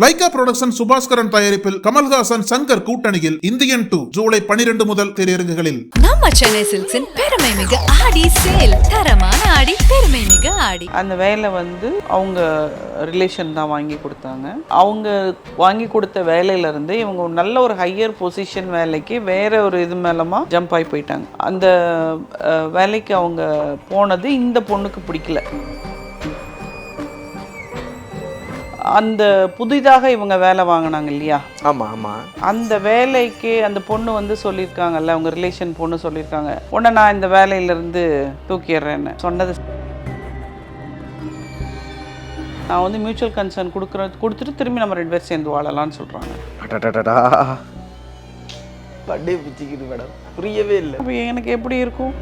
Lyca production Subaskaran தயாரிப்பில் கமல்ஹாசன் சங்கர் கூட்டணியில் Indian 2 July 12 முதல் திரையரங்குகளில். நம்ம சென்னை சில்க்ஸின் பெருமை மிகு ஆடி சேல், தரமான ஆடி, பெருமை மிகு ஆடி. அந்த வேலை வந்து அவங்க ரிலேஷன் தான் வாங்கி கொடுத்தாங்க. அவங்க வாங்கி கொடுத்த வேலையில இருந்து இவங்க நல்ல ஒரு ஹையர் பொசிஷன் வேலைக்கு வேற ஒரு இது மேலமா ஜம்ப் ஆகி போயிட்டாங்க. அந்த வேலைக்கு அவங்க போனது இந்த பொண்ணுக்கு பிடிக்கல. அந்த புதிதாக இவங்க வேலை வாங்கினாங்க இல்லையா? ஆமாம் ஆமாம். அந்த வேலைக்கு அந்த பொண்ணு வந்து சொல்லியிருக்காங்கல்ல, அவங்க ரிலேஷன் பொண்ணு சொல்லியிருக்காங்க, உடனே நான் இந்த வேலையிலேருந்து தூக்கிடுறேன்னு சொன்னது. நான் வந்து மியூச்சுவல் கன்சர்ன் கொடுத்துட்டு திரும்பி நம்ம 2 பேர் சேர்ந்து வாழலாம்னு சொல்கிறாங்க. பட்டே பிச்சுக்கிது மேடம், புரியவே இல்லை. அப்போ எனக்கு எப்படி இருக்கும்?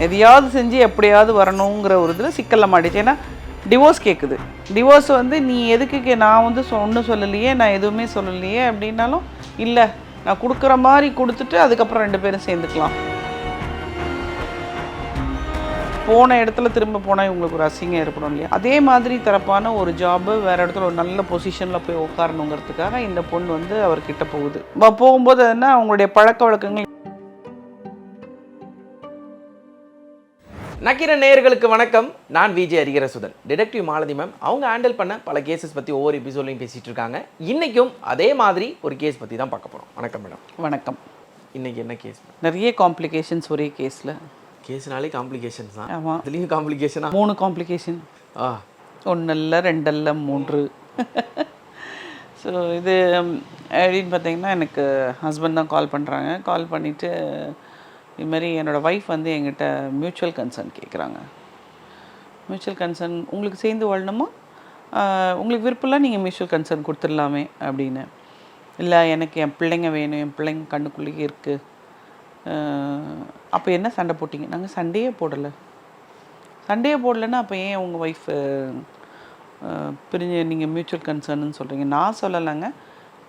எதையாவது செஞ்சு எப்படியாவது வரணுங்கிற ஒரு இதில் சிக்கலில் மாட்டிச்சு. ஏன்னா டிவோர்ஸ் கேட்குது. டிவோர்ஸ் வந்து நீ எதுக்கு, நான் வந்து ஒன்றும் சொல்லலையே, நான் எதுவுமே சொல்லலையே அப்படின்னாலும், இல்லை நான் கொடுக்குற மாதிரி கொடுத்துட்டு அதுக்கப்புறம் 2 பேரும் சேர்ந்துக்கலாம். போன இடத்துல திரும்ப போனால் இவங்களுக்கு ஒரு அசிங்கம் ஏற்படும் இல்லையா? அதே மாதிரி தரப்பான ஒரு ஜாபு வேறு இடத்துல ஒரு நல்ல பொசிஷனில் போய் உட்காரணுங்கிறதுக்காக இந்த பொண்ணு வந்து அவர்கிட்ட போகுது. போகும்போது என்ன, அவங்களுடைய பழக்க வழக்கங்கள். நக்கீரன் நேயர்களுக்கு வணக்கம். நான் விஜய் ஹரிஹரசுதன். டிடெக்டிவ் மாலதி மேம் அவங்க ஹேண்டில் பண்ண பல கேசஸ் பற்றி ஒவ்வொரு எபிசோட்லையும் பேசிகிட்டு இருக்காங்க. இன்றைக்கும் அதே மாதிரி ஒரு கேஸ் பற்றி தான் பார்க்க போகிறோம். வணக்கம் மேடம். வணக்கம். இன்றைக்கி என்ன கேஸ்? நிறைய காம்ப்ளிகேஷன்ஸ் ஒரே கேஸில். கேஸ்னாலே காம்ப்ளிகேஷன்ஸ் தான். ஆமாம். அதுலேயும் காம்ப்ளிகேஷனா? 3 காம்ப்ளிகேஷன். 1 இல்லை 2 இல்லை 3. ஸோ இது எப்படின்னு பார்த்தீங்கன்னா, எனக்கு ஹஸ்பண்ட் தான் கால் பண்ணுறாங்க. கால் பண்ணிவிட்டு இதுமாரி என்னோடய ஒய்ஃப் வந்து எங்கிட்ட மியூச்சுவல் கன்சர்ன் கேட்குறாங்க. மியூச்சுவல் கன்சர்ன் உங்களுக்கு சேர்ந்து வாழணுமா, உங்களுக்கு விருப்பம்லாம் நீங்கள் மியூச்சுவல் கன்சர்ன் கொடுத்துடலாமே அப்படின்னு. இல்லை எனக்கு என் பிள்ளைங்க வேணும், என் பிள்ளைங்க கண்ணுக்குள்ளேயே இருக்குது. அப்போ என்ன சண்டை போட்டிங்க? நாங்கள் சண்டையே போடலைன்னா அப்போ ஏன் உங்கள் ஒய்ஃபு பிரிஞ்சு நீங்கள் மியூச்சுவல் கன்சர்ன்னு சொல்கிறீங்க? நான் சொல்லலைங்க,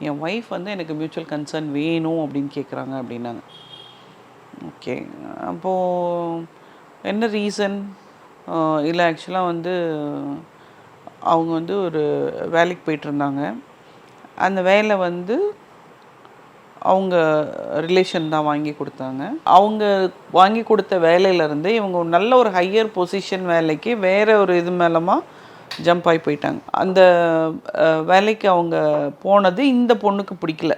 என் ஒய்ஃப் வந்து எனக்கு மியூச்சுவல் கன்சர்ன் வேணும் அப்படின்னு கேட்குறாங்க அப்படின்னாங்க. ஓகே, அப்போது என்ன ரீசன்? இல்லை ஆக்சுவலாக வந்து அவங்க வந்து ஒரு வேலைக்கு போயிட்டுருந்தாங்க. அந்த வேலை வந்து அவங்க ரிலேஷன் தான் வாங்கி கொடுத்தாங்க. அவங்க வாங்கி கொடுத்த வேலையிலேருந்து இவங்க நல்ல ஒரு ஹையர் பொசிஷன் வேலைக்கு வேறு ஒரு இது மேலமா ஜம்ப் ஆகி போயிட்டாங்க. அந்த வேலைக்கு அவங்க போனது இந்த பொண்ணுக்கு பிடிக்கல.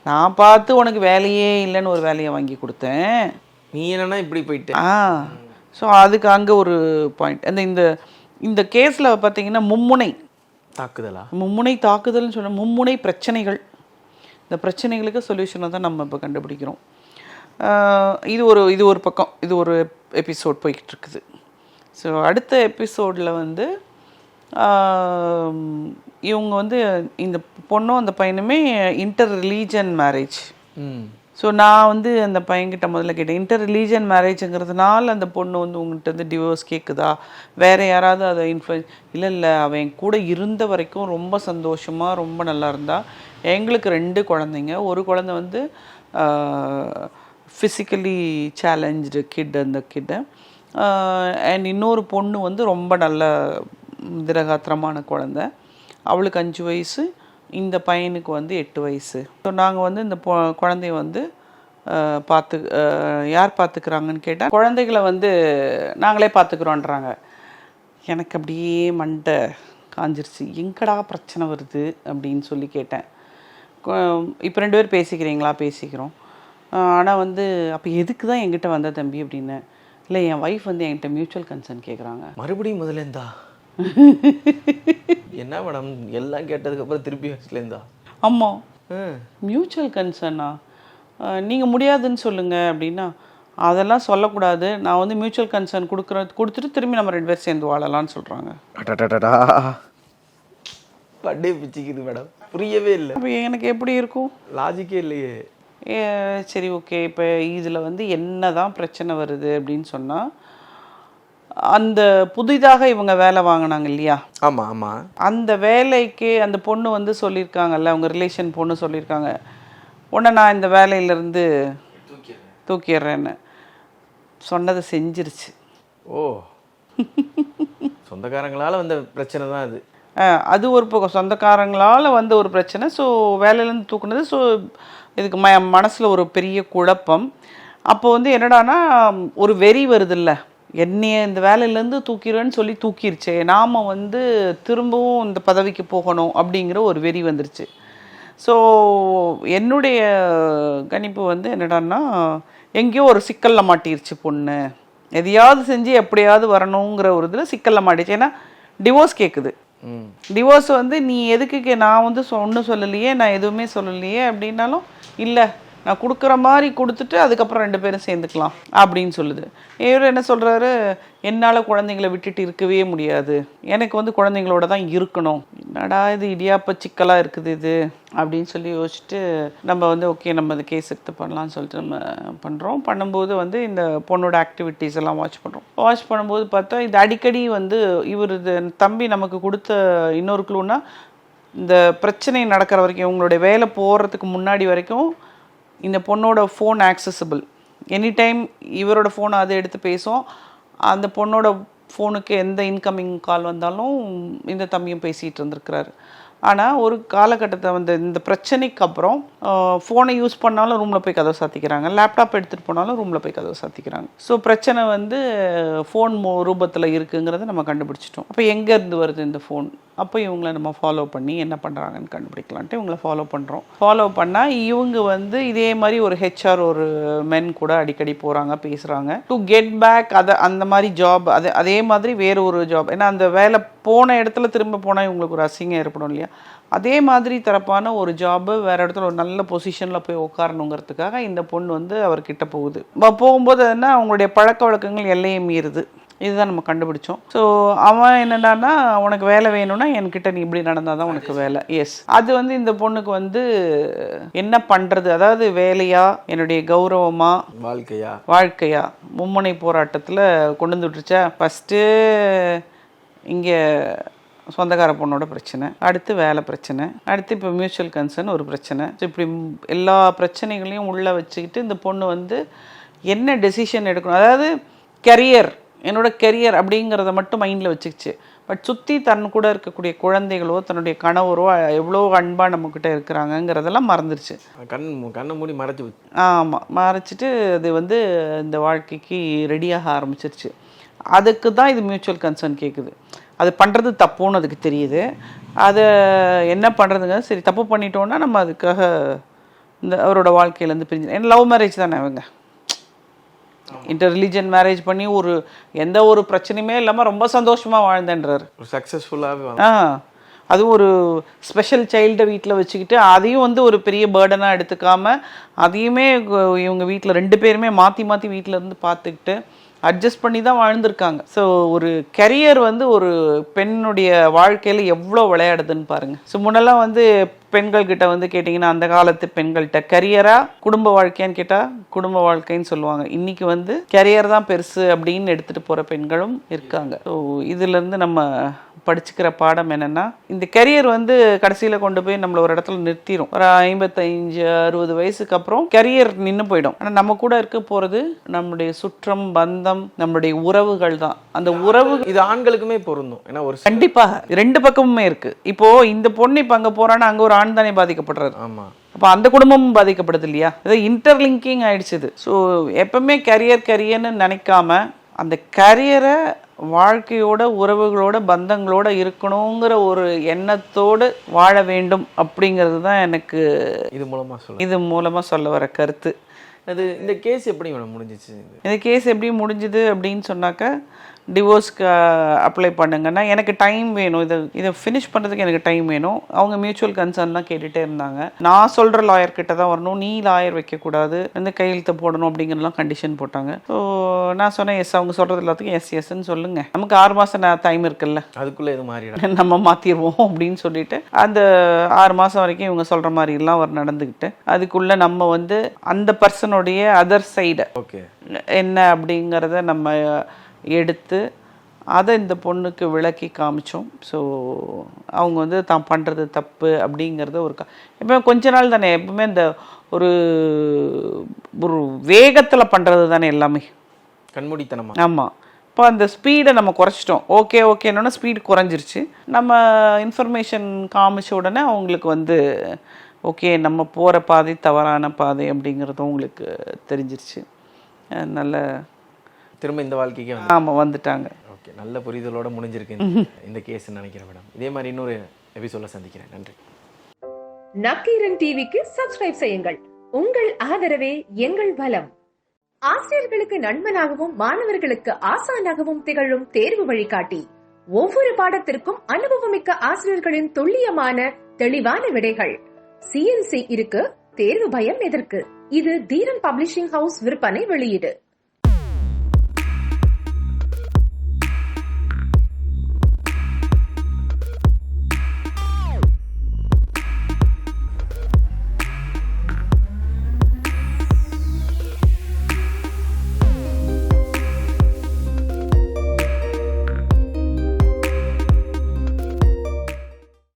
நான் பார்த்து உனக்கு வேலையே இல்லைன்னு ஒரு வேலையை வாங்கி கொடுத்தேன், நீ என்னன்னா இப்படி போயிட்டு. ஸோ அதுக்கு அங்கே ஒரு பாயிண்ட். இந்த இந்த கேஸில் பார்த்தீங்கன்னா மும்முனை தாக்குதல்னு சொன்ன மும்முனை பிரச்சனைகள். இந்த பிரச்சனைகளுக்கு சொல்யூஷனை தான் நம்ம இப்போ கண்டுபிடிக்கிறோம். இது ஒரு பக்கம், இது ஒரு எபிசோட் போய்கிட்டு இருக்குது. ஸோ அடுத்த எபிசோடில் வந்து இவங்க வந்து இந்த பொண்ணும் அந்த பையனுமே இன்டர் ரிலீஜன் மேரேஜ். ஸோ நான் வந்து அந்த பையன்கிட்ட முதல்ல கேட்டேன், இன்டர் ரிலீஜன் மேரேஜுங்கிறதுனால அந்த பொண்ணு வந்து உங்கள்கிட்ட வந்து டிவோர்ஸ் கேட்குதா, வேறு யாராவது அதை இல்லை அவன் என் கூட இருந்த வரைக்கும் ரொம்ப சந்தோஷமாக ரொம்ப நல்லா இருந்தா. எங்களுக்கு 2 குழந்தைங்க. ஒரு குழந்தை வந்து ஃபிசிக்கலி சேலஞ்சு கிட், அந்த கிட்டை, அண்ட் இன்னொரு பொண்ணு வந்து ரொம்ப நல்ல திரகாத்திரமான குழந்தை. அவளுக்கு 5 வயசு, இந்த பையனுக்கு வந்து 8 வயசு. ஸோ நாங்கள் வந்து இந்த குழந்தைய வந்து யார் பார்த்துக்கிறாங்கன்னு கேட்டால், குழந்தைகளை வந்து நாங்களே பார்த்துக்குறோன்றாங்க. எனக்கு அப்படியே மண்டை காஞ்சிருச்சு, எங்கடா பிரச்சனை வருது அப்படின்னு சொல்லி கேட்டேன். இப்போ 2 பேர் பேசிக்கிறீங்களா? பேசிக்கிறோம். ஆனால் வந்து அப்போ எதுக்கு தான் என்கிட்ட வந்த தம்பி அப்படின்னு. இல்லை என் ஒய்ஃப் வந்து என்கிட்ட மியூச்சுவல் கன்சர்ன் கேட்குறாங்க. மறுபடியும் முதலேருந்தா? என்ன மேடம் எல்லாம் கேட்டதுக்கப்புறம் திருப்பி வச்சுலேருந்தா? ஆமாம், மியூச்சுவல் கன்சர்னா, நீங்கள் முடியாதுன்னு சொல்லுங்கள் அப்படின்னா, அதெல்லாம் சொல்லக்கூடாது, நான் வந்து மியூச்சுவல் கன்சர்ன் கொடுத்துட்டு திரும்பி நம்ம 2 பேர் சேர்ந்து வாழலாம்னு சொல்கிறாங்க. பட்டே பிச்சுக்கிது மேடம், புரியவே இல்லை. அப்போ எனக்கு எப்படி இருக்கும்? லாஜிக்கே இல்லையே. சரி ஓகே, இப்போ இதில் வந்து என்ன தான் பிரச்சனை வருது அப்படின்னு சொன்னால், அந்த புதிதாக இவங்க வேலை வாங்கினாங்க இல்லையா? ஆமாம் ஆமாம். அந்த வேலைக்கு அந்த பொண்ணு வந்து சொல்லியிருக்காங்கல்ல, அவங்க ரிலேஷன் பொண்ணு சொல்லியிருக்காங்க, உடனே நான் இந்த வேலையிலேருந்து தூக்கிடுறேன்னு சொன்னதை செஞ்சிருச்சு. ஓ சொந்தக்காரங்களால வந்த பிரச்சனை தான் அது. அது ஒரு பக்கம் சொந்தக்காரங்களால் வந்த ஒரு பிரச்சனை. ஸோ வேலையிலேருந்து தூக்குனது. ஸோ இதுக்கு மனசில் ஒரு பெரிய குழப்பம். அப்போ வந்து என்னடானா ஒரு வெறி வருதில்ல, என்னைய இந்த வேலையிலேருந்து தூக்கிடுவேன்னு சொல்லி தூக்கிருச்சே, நாம் வந்து திரும்பவும் இந்த பதவிக்கு போகணும் அப்படிங்கிற ஒரு வெறி வந்துருச்சு. ஸோ என்னுடைய கணிப்பு வந்து என்னடான்னா, எங்கேயோ ஒரு சிக்கலில் மாட்டிருச்சு பொண்ணு, எதையாவது செஞ்சு எப்படியாவது வரணுங்கிற ஒரு இதில் சிக்கலில் மாட்டிச்சு. ஏன்னா டிவோர்ஸ் கேட்குது. டிவோர்ஸ் வந்து நீ எதுக்கு, நான் வந்து ஒன்றும் சொல்லலையே, நான் எதுவுமே சொல்லலையே அப்படின்னாலும், இல்லை நான் கொடுக்குற மாதிரி கொடுத்துட்டு அதுக்கப்புறம் 2 பேரும் சேர்ந்துக்கலாம் அப்படின்னு சொல்லுது. இவர் என்ன சொல்கிறாரு, என்னால் குழந்தைங்கள விட்டுட்டு இருக்கவே முடியாது, எனக்கு வந்து குழந்தைங்களோட தான் இருக்கணும். என்னடா இது இடியாப்ப சிக்கலாக இருக்குது இது அப்படின்னு சொல்லி யோசிச்சுட்டு நம்ம வந்து ஓகே நம்ம இந்த கேஸ் எடுத்து பண்ணலான்னு சொல்லிட்டு நம்ம பண்ணுறோம். பண்ணும்போது வந்து இந்த பொண்ணோட ஆக்டிவிட்டீஸ் எல்லாம் வாட்ச் பண்ணும்போது பார்த்தா இது அடிக்கடி வந்து இவர் தம்பி நமக்கு கொடுத்த இன்னொரு க்ளூனா, இந்த பிரச்சனை நடக்கிற வரைக்கும் இவங்களுடைய வேலை போகிறதுக்கு முன்னாடி வரைக்கும் இந்த பொண்ணோட ஃபோன் ஆக்சசபிள், எனி டைம் இவரோட ஃபோனை அதை எடுத்து பேசும். அந்த பொண்ணோட ஃபோனுக்கு எந்த இன்கமிங் கால் வந்தாலும் இந்த தம்பியும் பேசிகிட்டு இருந்திருக்கிறாரு. ஆனால் ஒரு காலகட்டத்தை வந்து இந்த பிரச்சனைக்கு அப்புறம் ஃபோனை யூஸ் பண்ணாலும் ரூமில் போய் கதவை சாத்திக்கிறாங்க, லேப்டாப் எடுத்துகிட்டு போனாலும் ரூமில் போய் கதவை சாத்திக்கிறாங்க. ஸோ பிரச்சனை வந்து ஃபோன் ரூபத்தில் இருக்குங்கிறத நம்ம கண்டுபிடிச்சிட்டோம். அப்போ எங்கேருந்து வருது இந்த ஃபோன், அப்போ இவங்கள நம்ம ஃபாலோ பண்ணி என்ன பண்ணுறாங்கன்னு கண்டுபிடிக்கலான்ட்டு இவங்கள ஃபாலோ பண்ணால் இவங்க வந்து இதே மாதிரி ஒரு ஹெச்ஆர் ஒரு மென் கூட அடிக்கடி போகிறாங்க, பேசுகிறாங்க டு கெட் பேக். அந்த மாதிரி ஜாப் அதே மாதிரி வேறு ஒரு ஜாப். ஏன்னா அந்த வேலை போன இடத்துல திரும்ப போனால் இவங்களுக்கு ஒரு அசிங்கம் ஏற்படும் இல்லையா, அதே மாதிரி தரப்பான ஒரு ஜாபு வேறு இடத்துல ஒரு நல்ல பொசிஷனில் போய் உட்காரணுங்கிறதுக்காக இந்த பொண்ணு வந்து அவர்கிட்ட போகுது. போகும்போது என்ன அவங்களுடைய பழக்க வழக்கங்கள் எல்லையை மீறுது. இதுதான் நம்ம கண்டுபிடிச்சோம். ஸோ அவன் என்னடான்னா, உனக்கு வேலை வேணும்னா என்கிட்ட நீ இப்படி நடந்தால் தான் உனக்கு வேலை. எஸ், அது வந்து இந்த பொண்ணுக்கு வந்து என்ன பண்ணுறது, அதாவது வேலையா என்னுடைய கௌரவமா வாழ்க்கையா மும்முனை போராட்டத்தில் கொண்டு வந்து விட்டுருச்சா. ஃபஸ்ட்டு இங்கே சொந்தக்கார பொண்ணோட பிரச்சனை, அடுத்து வேலை பிரச்சனை, அடுத்து இப்போ மியூச்சுவல் கன்சர்ன் ஒரு பிரச்சனை. ஸோ இப்படி எல்லா பிரச்சனைகளையும் உள்ளே வச்சுக்கிட்டு இந்த பொண்ணு வந்து என்ன டெசிஷன் எடுக்கணும், அதாவது என்னோட கெரியர் அப்படிங்கிறத மட்டும் மைண்டில் வச்சுக்கிச்சு. பட் சுற்றி தன் கூட இருக்கக்கூடிய குழந்தைகளோ தன்னுடைய கணவரோ எவ்வளோ அன்பாக நம்மக்கிட்ட இருக்கிறாங்கங்கிறதெல்லாம் மறந்துருச்சு. கண்ணை மூடி மறைச்சி. ஆமாம், மறைச்சிட்டு அது வந்து இந்த வாழ்க்கைக்கு ரெடியாக ஆரம்பிச்சிருச்சு. அதுக்கு தான் இது மியூச்சுவல் கன்சர்ன் கேட்குது. அது பண்ணுறது தப்புன்னு அதுக்கு தெரியுது. அதை என்ன பண்ணுறதுங்க, சரி தப்பு பண்ணிட்டோன்னா நம்ம அதுக்காக இந்த அவரோட வாழ்க்கையிலேருந்து பிரிஞ்சு, ஏன்னா லவ் மேரேஜ் தானே அவங்க, இன்டர் ரிலீஜன் மேரேஜ் பண்ணி எந்த ஒரு பிரச்சனையுமே இல்லாமல் ரொம்ப சந்தோஷமாக வாழ்ந்தேன்றார். சக்ஸஸ்ஃபுல்லாகவே. அதுவும் ஒரு ஸ்பெஷல் சைல்டை வீட்டில் வச்சுக்கிட்டு அதையும் வந்து ஒரு பெரிய பேர்டனாக எடுத்துக்காமல் அதையுமே இவங்க வீட்டில் 2 பேருமே மாற்றி வீட்டில் இருந்து பார்த்துக்கிட்டு அட்ஜஸ்ட் பண்ணி தான் வாழ்ந்திருக்காங்க. ஸோ ஒரு கெரியர் வந்து ஒரு பெண்ணுடைய வாழ்க்கையில் எவ்வளோ விளையாடுதுன்னு பாருங்கள். ஸோ முன்னெல்லாம் வந்து பெண்கள்கிட்ட வந்து கேட்டிங்கன்னா, அந்த காலத்து பெண்கள்கிட்ட கரியரா குடும்ப வாழ்க்கையான்னு கேட்டால் குடும்ப வாழ்க்கைன்னு சொல்லுவாங்க. இன்றைக்கி வந்து கரியர் தான் பெருசு அப்படின்னு எடுத்துகிட்டு போகிற பெண்களும் இருக்காங்க. ஸோ இதுலேருந்து நம்ம படிச்சுக்கிற பாடம் என்னென்னா, இந்த கெரியர் வந்து கடைசியில் கொண்டு போய் நம்மளை ஒரு இடத்துல நிறுத்திடும். ஒரு 55-60 வயசுக்கு அப்புறம் கெரியர் நின்று போயிடும். ஆனால் நம்ம கூட இருக்க போகிறது நம்முடைய சுற்றம், பந்தம், நம்மளுடைய உறவுகள் தான். அந்த உறவு இது ஆண்களுக்குமே பொருந்தும். ஏன்னா ஒரு கண்டிப்பாக 2 பக்கமுமே இருக்குது. இப்போது இந்த பொண்ணு இப்போ அங்கே போகிறான்னா அங்கே ஒரு ஆண் தானே பாதிக்கப்படுறாரு. ஆமாம், அப்போ அந்த குடும்பமும் பாதிக்கப்படுது இல்லையா. இது இன்டர்லிங்கிங் ஆயிடுச்சு. ஸோ எப்பவுமே கரியர்னு நினைக்காம அந்த கரியரை வாழ்க்கையோட உறவுகளோட பந்தங்களோட இருக்கணுங்கிற ஒரு எண்ணத்தோடு வாழ வேண்டும் அப்படிங்கிறது தான் எனக்கு இது மூலமாக சொல்ல வர கருத்து. இந்த கேஸ் எப்படி முடிஞ்சிச்சு? இந்த கேஸ் எப்படி முடிஞ்சுது அப்படின்னு சொன்னாக்கா, டிவோர்ஸ்க்கு அப்ளை பண்ணுங்கன்னா எனக்கு டைம் வேணும், இதை ஃபினிஷ் பண்ணுறதுக்கு எனக்கு டைம் வேணும். அவங்க மியூச்சுவல் கன்சர்ன் தான் கேட்டுகிட்டே இருந்தாங்க. நான் சொல்கிற லாயர்கிட்ட தான் வரணும், நீ லாயர் வைக்கக்கூடாது, வந்து கையெழுத்து போடணும் அப்படிங்கிறலாம் கண்டிஷன் போட்டாங்க. ஸோ நான் சொன்னேன் எஸ், அவங்க சொல்கிறது எல்லாத்துக்கும் எஸ்ன்னு சொல்லுங்கள், நமக்கு 6 மாதம் டைம் இருக்குல்ல, அதுக்குள்ளே இது மாறிடும், நம்ம மாற்றிடுவோம் அப்படின்னு சொல்லிட்டு அந்த 6 மாதம் வரைக்கும் இவங்க சொல்கிற மாதிரிலாம் அவர் நடந்துக்கிட்டு, அதுக்குள்ளே நம்ம வந்து அந்த பர்சனுடைய அதர் சைடை என்ன அப்படிங்கிறத நம்ம எடுத்து அதை இந்த பொண்ணுக்கு விளக்கி காமிச்சோம். ஸோ அவங்க வந்து தான் பண்ணுறது தப்பு அப்படிங்கிறத எப்பவுமே கொஞ்ச நாள் தானே, எப்பவுமே இந்த ஒரு வேகத்தில் பண்ணுறது தானே எல்லாமே, கண்மூடித்தனமா. ஆமாம், இப்போ அந்த ஸ்பீடை நம்ம குறைச்சிட்டோம். ஓகேன்னா ஸ்பீடு குறைஞ்சிருச்சு. நம்ம இன்ஃபர்மேஷன் காமிச்ச உடனே அவங்களுக்கு வந்து ஓகே நம்ம போகிற பாதை தவறான பாதை அப்படிங்கிறதும் உங்களுக்கு தெரிஞ்சிருச்சு. நல்ல திரும்ப இந்த வாழ்க்கைக்கே ஆமாம் வந்துட்டாங்க. ஓகே, நல்ல புரிதலோட முடிஞ்சிருக்கு இந்த கேஸ் நினைக்கிறேன் மேடம். இதே மாதிரி இன்னொரு எபிசோட சந்திக்கிறேன். நன்றி. நக்கீரன் டிவிக்கு சப்ஸ்கிரைப் செய்யுங்கள். உங்கள் ஆதரவே எங்கள் பலம். ஆசிரியர்களுக்கு நண்பனாகவும் மாணவர்களுக்கு ஆசானாகவும் திகழும் தேர்வு வழிகாட்டி. ஒவ்வொரு பாடத்திற்கும் அனுபவமிக்க ஆசிரியர்களின் துல்லியமான தெளிவான விடைகள். CNC இருக்கு, தேர்வு பயம் எதற்கு? இது தீரன் பப்ளிஷிங் ஹவுஸ் விற்பனை வெளியீடு.